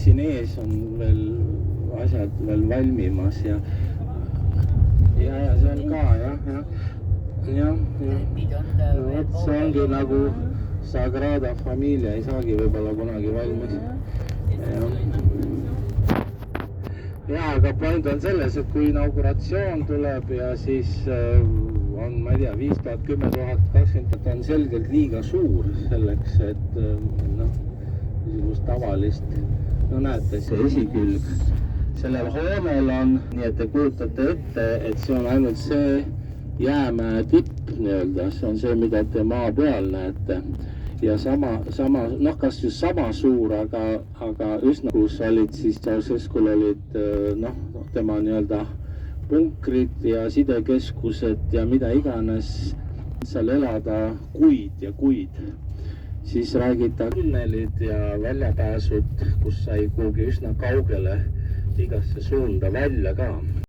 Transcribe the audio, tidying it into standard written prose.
siin ees on veel asjad veel valmimas ja see on ka jah. No vot, see ongi nagu Sagrada Familia ei saagi võib-olla kunagi valmis. Ja, aga point on selles, et kui inauguratsioon tuleb ja siis on, ma ei tea, 5000, 10 000, 20 000 on selgelt liiga suur selleks, et niisugust tavalist, no näete, see esikülg sellel hoonel on, nii et te kujutate ette, et see on ainult see jäämäe tipp nii-öelda, see on see, mida te maa peal näete. Ja sama, kas just sama suur, aga üsna, kus olid siis Ceausescul olid tema nii-öelda punkrid ja sidekeskused ja mida iganes seal elada kuid ja kuid. Siis räägita tunnelid ja väljapääsud, kus sai kuhugi üsna kaugele igasse suunda välja ka.